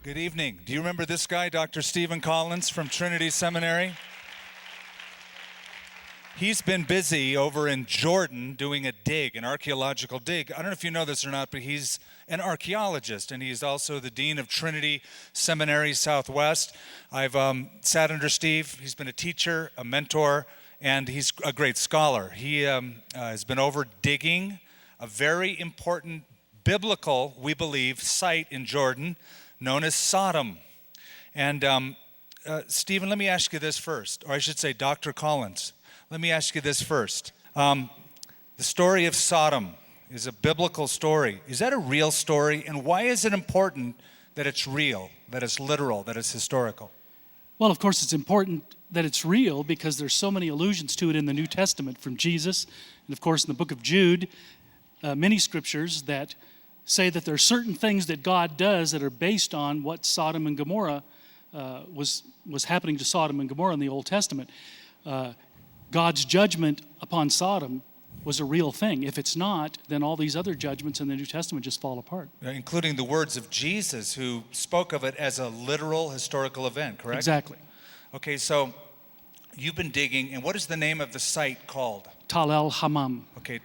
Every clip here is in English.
Good evening. Do you remember this guy, Dr. Stephen Collins from Trinity Seminary? He's been busy over in Jordan doing a dig, an archaeological dig. I don't know if you know this or not, but he's an archaeologist, and he's also the dean of Trinity Seminary Southwest. I've sat under Steve. He's been a teacher, a mentor, and he's a great scholar. He has been over digging a very important biblical, we believe, site in Jordan known as Sodom. And Stephen, let me ask you this first, or I should say Dr. Collins. Let me ask you this first. The story of Sodom is a biblical story. Is that a real story? And why is it important that it's real, that it's literal, that it's historical? Well, of course, it's important that it's real because there's so many allusions to it in the New Testament from Jesus. And of course, in the book of Jude, many scriptures that say that there are certain things that God does that are based on what Sodom and Gomorrah was happening to Sodom and Gomorrah in the Old Testament. God's judgment upon Sodom was a real thing. If it's not, then all these other judgments in the New Testament just fall apart. Including the words of Jesus, who spoke of it as a literal historical event, correct? Exactly. Okay, so you've been digging, and what is the name of the site called? Tal el-Hammam. Okay,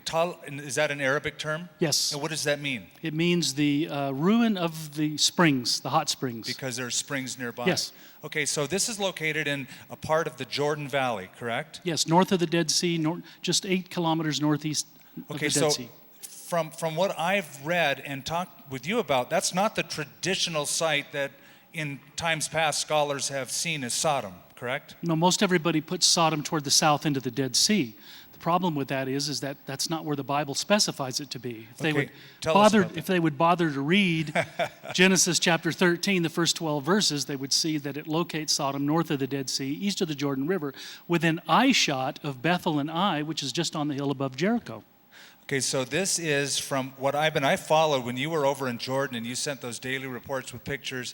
is that an Arabic term? Yes. And what does that mean? It means the ruin of the springs, the hot springs. Because there are springs nearby. Yes. Okay, so this is located in a part of the Jordan Valley, correct? Yes, north of the Dead Sea, just 8 kilometers northeast of the Dead Sea. From what I've read and talked with you about, that's not the traditional site that in times past scholars have seen as Sodom, correct? No, most everybody puts Sodom toward the south into the Dead Sea. The problem with that is that that's not where the Bible specifies it to be. If they would bother to read Genesis chapter 13, the first 12 verses, they would see that it locates Sodom north of the Dead Sea, east of the Jordan River, within eyeshot of Bethel and Ai, which is just on the hill above Jericho. Okay, so this is from what I followed when you were over in Jordan and you sent those daily reports with pictures.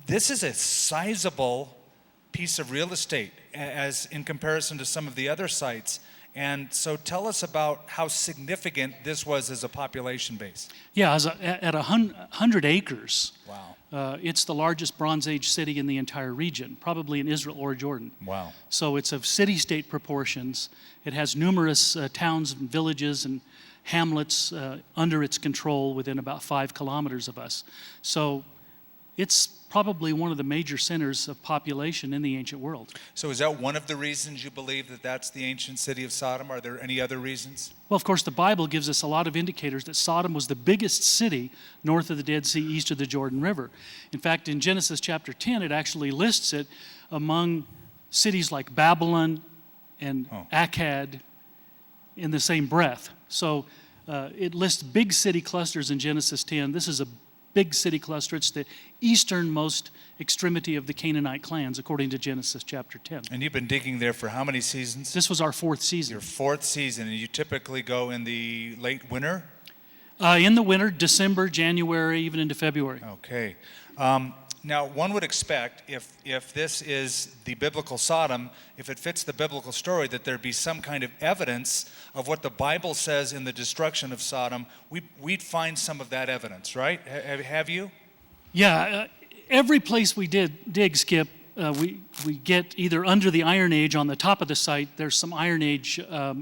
This is a sizable piece of real estate as in comparison to some of the other sites. And so tell us about how significant this was as a population base. Yeah, at 100 acres. Wow. It's the largest Bronze Age city in the entire region, probably in Israel or Jordan. Wow. So it's of city-state proportions. It has numerous towns and villages and hamlets under its control within about 5 kilometers of us. So it's probably one of the major centers of population in the ancient world. So is that one of the reasons you believe that that's the ancient city of Sodom? Are there any other reasons? Well, of course, the Bible gives us a lot of indicators that Sodom was the biggest city north of the Dead Sea, east of the Jordan River. In fact, in Genesis chapter 10, it actually lists it among cities like Babylon and Akkad in the same breath. So it lists big city clusters in Genesis 10. This is a big city cluster. It's the easternmost extremity of the Canaanite clans, according to Genesis chapter 10. And you've been digging there for how many seasons? This was our 4th season. Your 4th season, and you typically go in the late winter? In the winter, December, January, even into February. Okay. Now, one would expect, if this is the biblical Sodom, if it fits the biblical story, that there'd be some kind of evidence of what the Bible says in the destruction of Sodom. We'd find some of that evidence, right? Have you? Yeah, every place we dig, Skip, we get either under the Iron Age on the top of the site. There's some Iron Age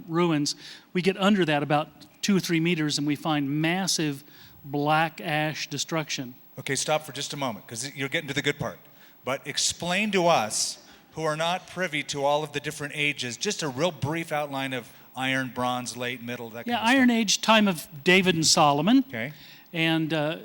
ruins. We get under that about 2 or 3 meters, and we find massive black ash destruction. Okay, stop for just a moment, because you're getting to the good part. But explain to us, who are not privy to all of the different ages, just a real brief outline of Iron, Bronze, Late, Middle, that kind of stuff. Iron Age, time of David and Solomon. Okay. And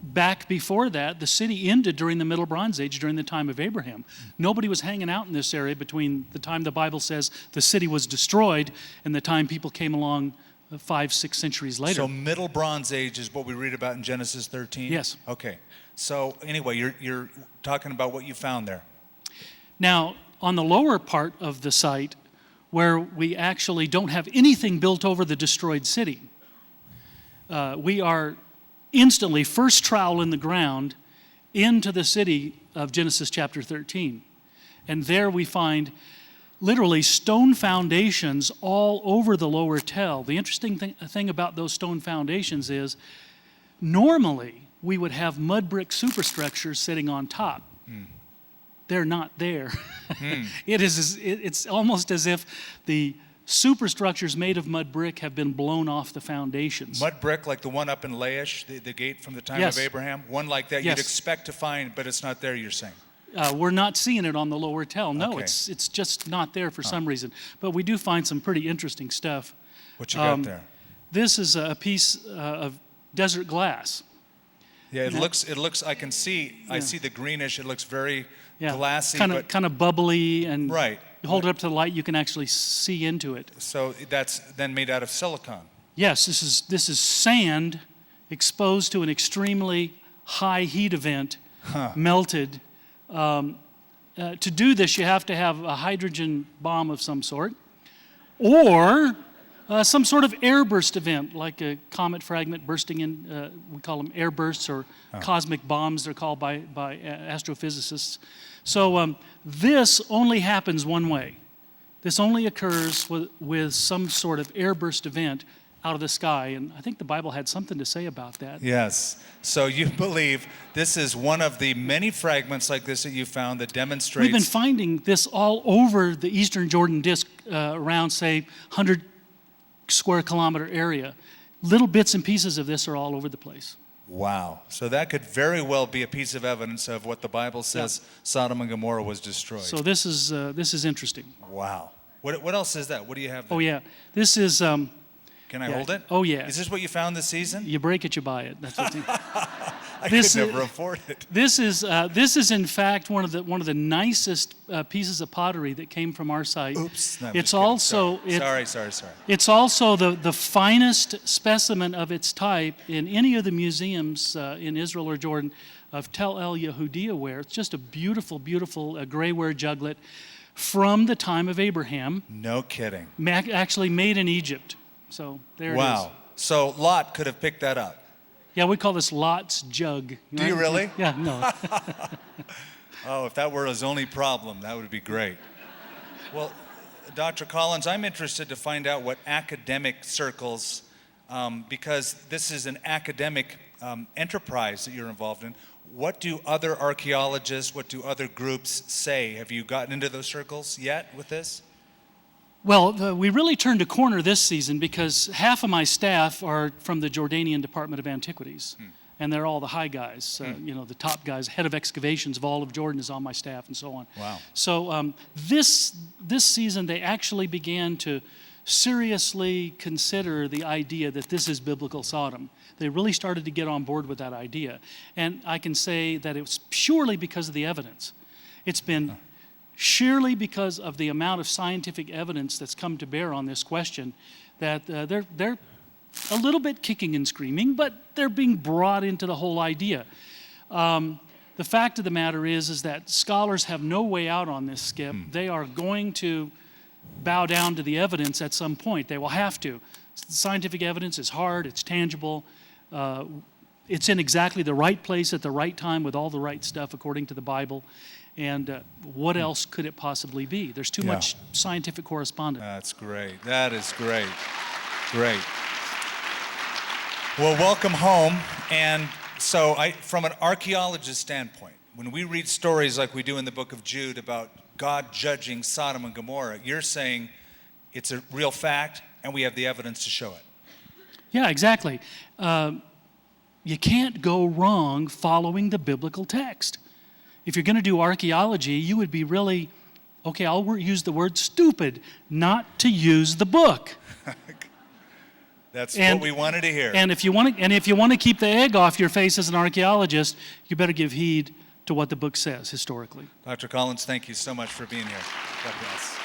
back before that, the city ended during the Middle Bronze Age, during the time of Abraham. Nobody was hanging out in this area between the time the Bible says the city was destroyed and the time people came along 5-6 centuries later. So Middle Bronze Age is what we read about in Genesis 13? Yes. Okay. So anyway, you're talking about what you found there. Now, on the lower part of the site, where we actually don't have anything built over the destroyed city, we are instantly first trowel in the ground into the city of Genesis chapter 13. And there we find literally stone foundations all over the lower tell. The interesting thing about those stone foundations is normally we would have mud brick superstructures sitting on top. They're not there. It's almost as if the superstructures made of mud brick have been blown off the foundations. Mud brick like the one up in Laish, the gate from the time Yes. of Abraham? One like that Yes. you'd expect to find, but it's not there, you're saying? We're not seeing it on the lower tell. No, Okay. it's just not there for some reason. But we do find some pretty interesting stuff. What you got there? This is a piece of desert glass. Yeah, it looks, I can see, I see the greenish, it looks very Yeah, glassy, kind but, of bubbly, and right. you hold it up to the light, you can actually see into it. So that's then made out of silicon. Yes, this is sand exposed to an extremely high heat event, melted. To do this, you have to have a hydrogen bomb of some sort, or some sort of airburst event, like a comet fragment bursting in. We call them airbursts, or cosmic bombs, they're called by astrophysicists. So this only happens one way. This only occurs with some sort of airburst event out of the sky, and I think the Bible had something to say about that. Yes. So you believe this is one of the many fragments like this that you found that demonstrates... We've been finding this all over the eastern Jordan Disk, around, say, 100 square kilometer area. Little bits and pieces of this are all over the place. Wow. So that could very well be a piece of evidence of what the Bible says Sodom and Gomorrah was destroyed. So this is interesting. Wow. What else is that? What do you have there? Oh yeah, this is. Can I hold it? Oh yeah. Is this what you found this season? You break it, you buy it. That's what. I could never afford it. This is in fact one of the nicest pieces of pottery that came from our site. Oops. No, It's also sorry. It's also the finest specimen of its type in any of the museums in Israel or Jordan of Tel El Yehudiah ware. It's just a beautiful, beautiful gray ware juglet from the time of Abraham. No kidding. Actually made in Egypt. So there it is. Wow. So Lot could have picked that up. Yeah, we call this Lot's jug. Right? Do you really? Yeah, no. Oh, if that were his only problem, that would be great. Well, Dr. Collins, I'm interested to find out what academic circles, because this is an academic enterprise that you're involved in. What do other archaeologists, what do other groups say? Have you gotten into those circles yet with this? Well, we really turned a corner this season because half of my staff are from the Jordanian Department of Antiquities. And they're all the high guys, the top guys. Head of excavations of all of Jordan is on my staff and so on. Wow. So this season they actually began to seriously consider the idea that this is biblical Sodom. They really started to get on board with that idea. And I can say that it was purely because of the evidence. It's been surely because of the amount of scientific evidence that's come to bear on this question that they're a little bit kicking and screaming, but they're being brought into the whole idea. The fact of the matter is that scholars have no way out on this, Skip. They are going to bow down to the evidence at some point. They will have to. Scientific evidence is hard, it's tangible, it's in exactly the right place at the right time with all the right stuff according to the Bible. And what else could it possibly be? There's too much scientific correspondence. That's great. That is great. Great. Well, welcome home. And so from an archaeologist standpoint, when we read stories like we do in the book of Jude about God judging Sodom and Gomorrah, you're saying it's a real fact and we have the evidence to show it. Yeah, exactly. You can't go wrong following the biblical text. If you're going to do archaeology, you would be really, okay, I'll use the word stupid, not to use the book. That's what we wanted to hear. And if you want to keep the egg off your face as an archaeologist, you better give heed to what the book says historically. Dr. Collins, thank you so much for being here. God bless.